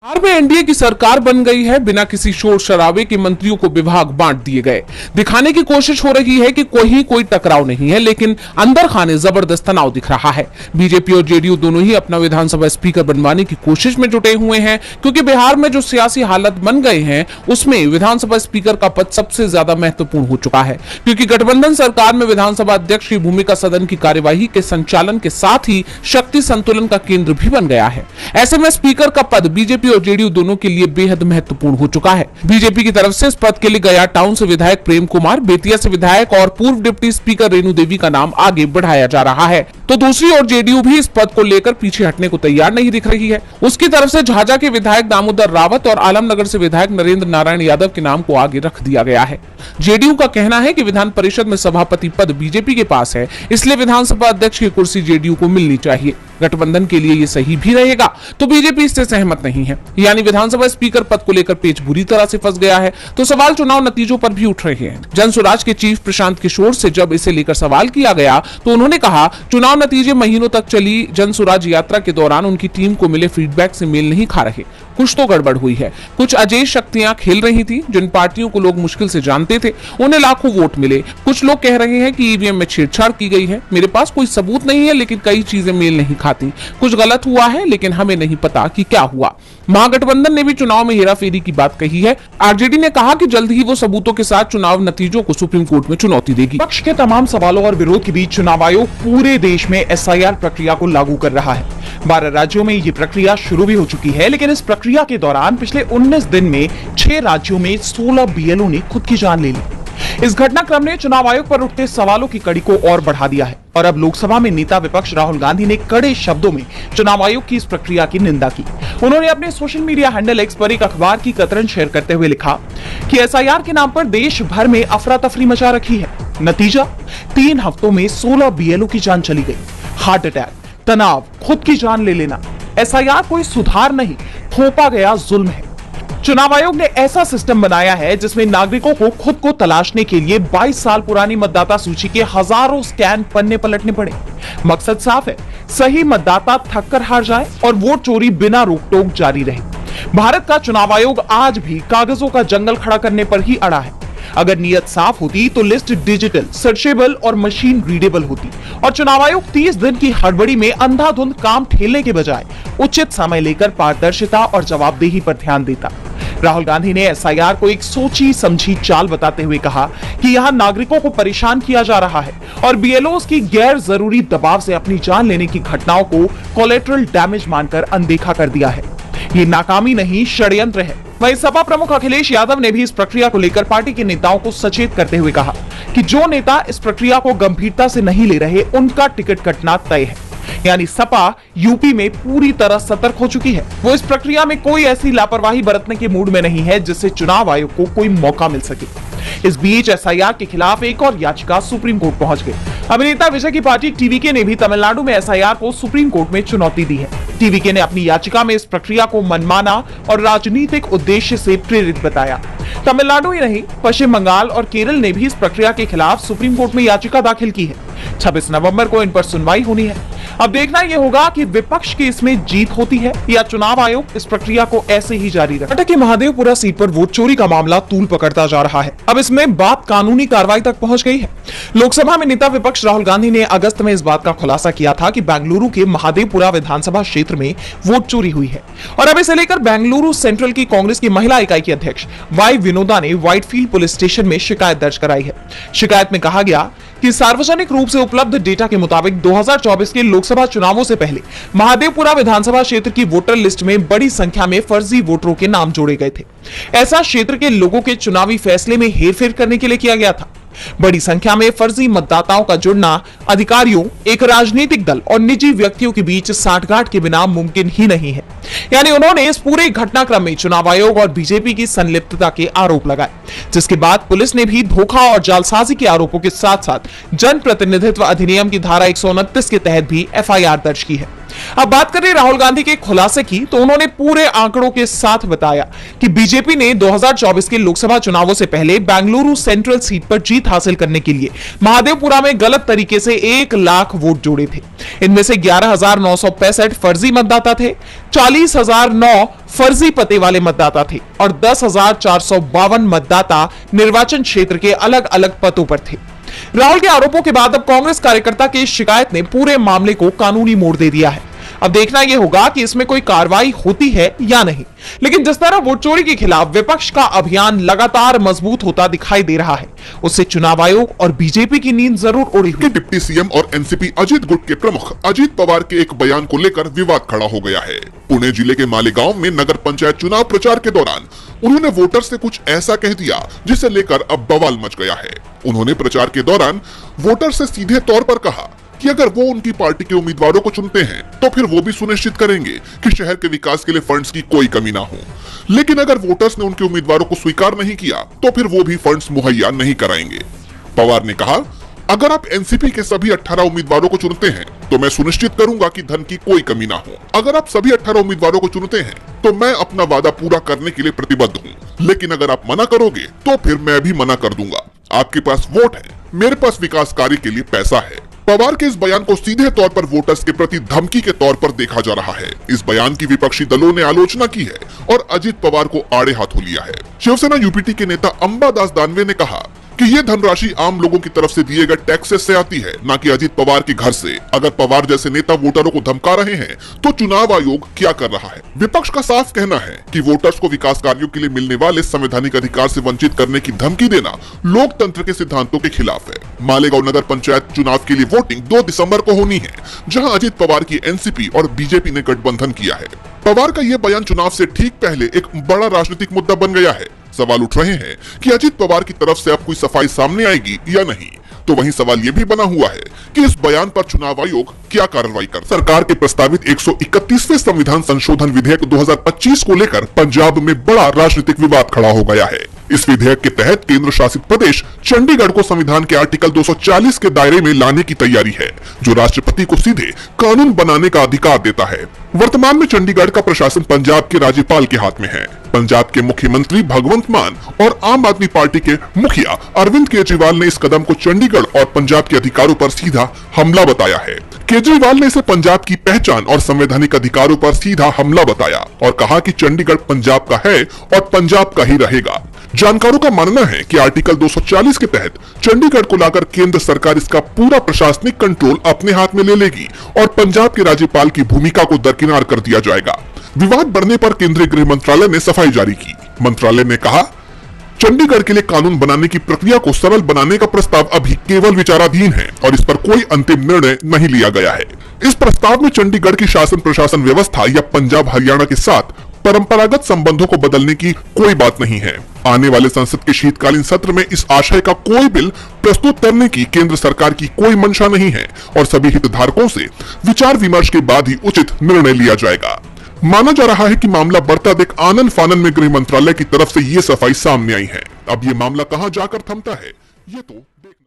बिहार में एनडीए की सरकार बन गई है। बिना किसी शोर शराबे के मंत्रियों को विभाग बांट दिए गए। दिखाने की कोशिश हो रही है कि कोई टकराव नहीं है, लेकिन अंदर खाने जबरदस्त तनाव दिख रहा है। बीजेपी और जेडीयू दोनों ही अपना विधानसभा स्पीकर बनवाने की कोशिश में जुटे हुए हैं, क्योंकि बिहार में जो सियासी हालत बन गए हैं उसमें विधानसभा स्पीकर का पद सबसे ज्यादा महत्वपूर्ण हो चुका है। क्योंकि गठबंधन सरकार में विधानसभा अध्यक्ष की भूमिका सदन की कार्यवाही के संचालन के साथ ही शक्ति संतुलन का केंद्र भी बन गया है। ऐसे में स्पीकर का पद बीजेपी और जेडीयू दोनों के लिए बेहद महत्वपूर्ण हो चुका है। बीजेपी की तरफ से इस पद के लिए गया टाउन से विधायक प्रेम कुमार, बेतिया से विधायक और पूर्व डिप्टी स्पीकर रेणु देवी का नाम आगे बढ़ाया जा रहा है, तो दूसरी ओर जेडीयू भी इस पद को लेकर पीछे हटने को तैयार नहीं दिख रही है। उसकी तरफ से झाझा के विधायक दामोदर रावत और आलमनगर से विधायक नरेंद्र नारायण यादव के नाम को आगे रख दिया गया है। जेडीयू का कहना है कि विधान परिषद में सभापति पद बीजेपी के पास है, इसलिए विधानसभा अध्यक्ष की कुर्सी जेडीयू को मिलनी चाहिए। गठबंधन के लिए ये सही भी रहेगा, तो बीजेपी इससे सहमत नहीं है। यानी विधानसभा स्पीकर पद को लेकर पेच बुरी तरह से फंस गया है। तो सवाल चुनाव नतीजों पर भी उठ रहे हैं। जनसुराज के चीफ प्रशांत किशोर से जब इसे लेकर सवाल किया गया तो उन्होंने कहा, चुनाव नतीजे महीनों तक चली जनसुराज यात्रा के दौरान उनकी टीम को मिले फीडबैक से मेल नहीं खा रहे। कुछ तो गड़बड़ हुई है। कुछ अजय शक्तियां खेल रही थी। जिन पार्टियों को लोग मुश्किल से जानते थे उन्हें लाखों वोट मिले। कुछ लोग कह रहे हैं कि ईवीएम में छेड़छाड़ की गई है। मेरे पास कोई सबूत नहीं है, लेकिन कई चीजें मेल नहीं खाती। कुछ गलत हुआ है, लेकिन हमें नहीं पता कि क्या हुआ। महागठबंधन ने भी चुनाव में हेराफेरी की बात कही है। आरजेडी ने कहा कि जल्द ही वो सबूतों के साथ चुनाव नतीजों को सुप्रीम कोर्ट में चुनौती देगी। पक्ष के तमाम सवालों और विरोध के बीच चुनाव आयोग पूरे देश में एसआईआर प्रक्रिया को लागू कर रहा है। 12 राज्यों में ये प्रक्रिया शुरू भी हो चुकी है, लेकिन इस प्रक्रिया के दौरान पिछले 19 दिन में 6 राज्यों में 16 बीएलओ ने खुद की जान ले ली। इस घटनाक्रम ने चुनाव आयोग पर उठते सवालों की कड़ी को और बढ़ा दिया है और अब लोकसभा में नेता विपक्ष राहुल गांधी ने कड़े शब्दों में चुनाव आयोग की इस प्रक्रिया की निंदा की। उन्होंने अपने सोशल मीडिया हैंडल एक्स पर एक अखबार की कतरन शेयर करते हुए लिखा कि एसआईआर के नाम पर देश भर में अफरा तफरी मचा रखी है। नतीजा, 3 हफ्तों में 16 बीएलओ की जान चली गई। हार्ट अटैक, तनाव, खुद की जान ले लेना। एसआईआर कोई सुधार नहीं, थोपा गया जुल्म है। चुनाव आयोग ने ऐसा सिस्टम बनाया है जिसमें नागरिकों को खुद को तलाशने के लिए 22 साल पुरानी मतदाता सूची के हजारों स्कैन पन्ने पलटने पड़े। मकसद साफ है, सही मतदाता थक कर हार जाए और वोट चोरी बिना रोक टोक जारी रहे। भारत का चुनाव आयोग आज भी कागजों का जंगल खड़ा करने पर ही अड़ा है। अगर नीयत साफ होती तो लिस्ट डिजिटल, सर्चेबल और मशीन रीडेबल होती और चुनाव आयोग 30 दिन की हड़बड़ी में अंधाधुंध काम ठेलने के बजाय उचित समय लेकर पारदर्शिता और जवाबदेही पर ध्यान देता। राहुल गांधी ने एसआईआर को एक सोची समझी चाल बताते हुए कहा कि यहां नागरिकों को परेशान किया जा रहा है और बीएलओस की गैर जरूरी दबाव से अपनी जान लेने की घटनाओं को कोलेटरल डैमेज मानकर अनदेखा कर दिया है। ये नाकामी नहीं, षड्यंत्र है। वहीं सपा प्रमुख अखिलेश यादव ने भी इस प्रक्रिया को लेकर पार्टी के नेताओं को सचेत करते हुए कहा कि जो नेता इस प्रक्रिया को गंभीरता से नहीं ले रहे उनका टिकट कटना तय है। यानी सपा यूपी में पूरी तरह सतर्क हो चुकी है। वो इस प्रक्रिया में कोई ऐसी लापरवाही बरतने के मूड में नहीं है जिससे चुनाव आयोग को कोई मौका मिल सके। इस बीच एसआईआर के खिलाफ एक और याचिका सुप्रीम कोर्ट पहुंच गई। अभिनेता विजय की पार्टी टीवीके ने भी तमिलनाडु में एसआईआर को सुप्रीम कोर्ट में चुनौती दी है। टीवीके ने अपनी याचिका में इस प्रक्रिया को मनमाना और राजनीतिक उद्देश्य से प्रेरित बताया। तमिलनाडु ही नहीं, पश्चिम बंगाल और केरल ने भी इस प्रक्रिया के खिलाफ सुप्रीम कोर्ट में याचिका दाखिल की है। 26 नवंबर को इन पर सुनवाई होनी है। अब देखना यह होगा कि विपक्ष की इसमें जीत होती है या चुनाव आयोग इस प्रक्रिया को ऐसे ही जारी रखता है। की महादेवपुरा सीट पर वोट चोरी का मामला तूल पकड़ता जा रहा है। अब इसमें बात कानूनी कार्रवाई तक पहुंच गई है। लोकसभा में नेता विपक्ष राहुल गांधी ने अगस्त में इस बात का खुलासा किया था कि बेंगलुरु के महादेवपुरा विधानसभा क्षेत्र में वोट चोरी हुई है और अब इसे लेकर बेंगलुरु सेंट्रल की कांग्रेस की महिला इकाई की अध्यक्ष वाई विनोदा ने व्हाइटफील्ड पुलिस स्टेशन में शिकायत दर्ज कराई है। शिकायत में कहा गया कि सार्वजनिक रूप से उपलब्ध डेटा के मुताबिक 2024 के लोकसभा चुनावों से पहले महादेवपुरा विधानसभा क्षेत्र की वोटर लिस्ट में बड़ी संख्या में फर्जी वोटरों के नाम जोड़े गए थे। ऐसा क्षेत्र के लोगों के चुनावी फैसले में हेरफेर करने के लिए किया गया था। बड़ी संख्या में फर्जी मतदाताओं का जुड़ना अधिकारियों, एक राजनीतिक दल और निजी व्यक्तियों के बीच साठगांठ के बिना मुमकिन ही नहीं है। यानी उन्होंने इस पूरे घटनाक्रम में चुनाव आयोग और बीजेपी की संलिप्तता के आरोप लगाए, जिसके बाद पुलिस ने भी धोखा और जालसाजी के आरोपों के साथ साथ जनप्रतिनिधित्व अधिनियम की धारा 129 के तहत भी एफआईआर दर्ज की है। अब बात करें राहुल गांधी के खुलासे की, तो उन्होंने पूरे आंकड़ों के साथ बताया कि बीजेपी ने 2024 के लोकसभा चुनावों से पहले बेंगलुरु सेंट्रल सीट पर जीत हासिल करने के लिए महादेवपुरा में गलत तरीके से 1 लाख वोट जोड़े थे। इनमें से 11,965 फर्जी मतदाता थे, 40,009 फर्जी पते वाले मतदाता थे और 10,452 मतदाता निर्वाचन क्षेत्र के अलग अलग पतों पर थे। राहुल के आरोपों के बाद अब कांग्रेस कार्यकर्ता की शिकायत ने पूरे मामले को कानूनी मोड़ दे दिया है। अब देखना यह होगा कि इसमें कोई कार्रवाई होती है या नहीं। लेकिन जिस तरह वोट चोरी के खिलाफ विपक्ष का अभियान लगातार मजबूत होता दिखाई दे रहा है, उससे चुनाव आयोग और बीजेपी की नींद जरूर उड़ी हुई। डिप्टी सीएम और एनसीपी अजीत गुट के प्रमुख अजीत पवार के एक बयान को लेकर विवाद खड़ा हो गया है। पुणे जिले के मालेगांव में नगर पंचायत चुनाव प्रचार के दौरान उन्होंने वोटर से कुछ ऐसा कह दिया जिसे लेकर अब बवाल मच गया है। उन्होंने प्रचार के दौरान वोटर से सीधे तौर पर कहा कि अगर वो उनकी पार्टी के उम्मीदवारों को चुनते हैं तो फिर वो भी सुनिश्चित करेंगे कि शहर के विकास के लिए फंड्स की कोई कमी ना हो, लेकिन अगर वोटर्स ने उनके उम्मीदवारों को स्वीकार नहीं किया तो फिर वो भी फंड्स मुहैया नहीं कराएंगे। पवार ने कहा, अगर आप एनसीपी के सभी 18 उम्मीदवारों को चुनते हैं तो मैं सुनिश्चित करूंगा कि धन की कोई कमी ना हो। अगर आप सभी 18 उम्मीदवारों को चुनते हैं तो मैं अपना वादा पूरा करने के लिए प्रतिबद्ध हूँ, लेकिन अगर आप मना करोगे तो फिर मैं भी मना कर दूंगा। आपके पास वोट है, मेरे पास विकास कार्य के लिए पैसा है। पवार के इस बयान को सीधे तौर पर वोटर्स के प्रति धमकी के तौर पर देखा जा रहा है। इस बयान की विपक्षी दलों ने आलोचना की है और अजित पवार को आड़े हाथों लिया है। शिवसेना यूपीटी के नेता अंबादास दानवे ने कहा कि ये धनराशि आम लोगों की तरफ से दिए गए टैक्सेस से आती है, न कि अजित पवार के घर से। अगर पवार जैसे नेता वोटरों को धमका रहे हैं तो चुनाव आयोग क्या कर रहा है? विपक्ष का साफ कहना है कि वोटर्स को विकास कार्यों के लिए मिलने वाले संवैधानिक अधिकार से वंचित करने की धमकी देना लोकतंत्र के सिद्धांतों के खिलाफ है। मालेगांव नगर पंचायत चुनाव के लिए वोटिंग 2 दिसंबर को होनी है, जहां अजित पवार की एनसीपी और बीजेपी ने गठबंधन किया है। पवार का यह बयान चुनाव से ठीक पहले एक बड़ा राजनीतिक मुद्दा बन गया है। सवाल उठ रहे हैं कि अजित पवार की तरफ से अब कोई सफाई सामने आएगी या नहीं। तो वहीं सवाल ये भी बना हुआ है कि इस बयान पर चुनाव आयोग क्या कार्रवाई कर। सरकार के प्रस्तावित 131वें संविधान संशोधन विधेयक 2025 को लेकर पंजाब में बड़ा राजनीतिक विवाद खड़ा हो गया है। इस विधेयक के तहत केंद्र शासित प्रदेश चंडीगढ़ को संविधान के आर्टिकल 240 के दायरे में लाने की तैयारी है, जो राष्ट्रपति को सीधे कानून बनाने का अधिकार देता है। वर्तमान में चंडीगढ़ का प्रशासन पंजाब के राज्यपाल के हाथ में है। पंजाब के मुख्यमंत्री भगवंत मान और आम आदमी पार्टी के मुखिया अरविंद केजरीवाल ने इस कदम को चंडीगढ़ और पंजाब के अधिकारों पर सीधा हमला बताया है। केजरीवाल ने इसे पंजाब की पहचान और संवैधानिक अधिकारों पर सीधा हमला बताया और कहा कि चंडीगढ़ पंजाब का है और पंजाब का ही रहेगा। जानकारों का मानना है कि आर्टिकल 240 के तहत चंडीगढ़ को लाकर केंद्र सरकार इसका पूरा प्रशासनिक कंट्रोल अपने हाथ में ले लेगी और पंजाब के राज्यपाल की भूमिका को दरकिनार कर दिया जाएगा। विवाद बढ़ने पर केंद्रीय गृह मंत्रालय ने सफाई जारी की। मंत्रालय ने कहा, चंडीगढ़ के लिए कानून बनाने की प्रक्रिया को सरल बनाने का प्रस्ताव अभी केवल विचाराधीन है और इस पर कोई अंतिम निर्णय नहीं लिया गया है। इस प्रस्ताव में चंडीगढ़ की शासन प्रशासन व्यवस्था या पंजाब हरियाणा के साथ परंपरागत संबंधों को बदलने की कोई बात नहीं है। आने वाले संसद के शीतकालीन सत्र में इस आशय का कोई बिल प्रस्तुत करने की केंद्र सरकार की कोई मंशा नहीं है और सभी हितधारकों से विचार विमर्श के बाद ही उचित निर्णय लिया जाएगा। माना जा रहा है कि मामला बढ़ता देख आनन फानन में गृह मंत्रालय की तरफ से ये सफाई सामने आई है। अब ये मामला कहां जाकर थमता है, ये तो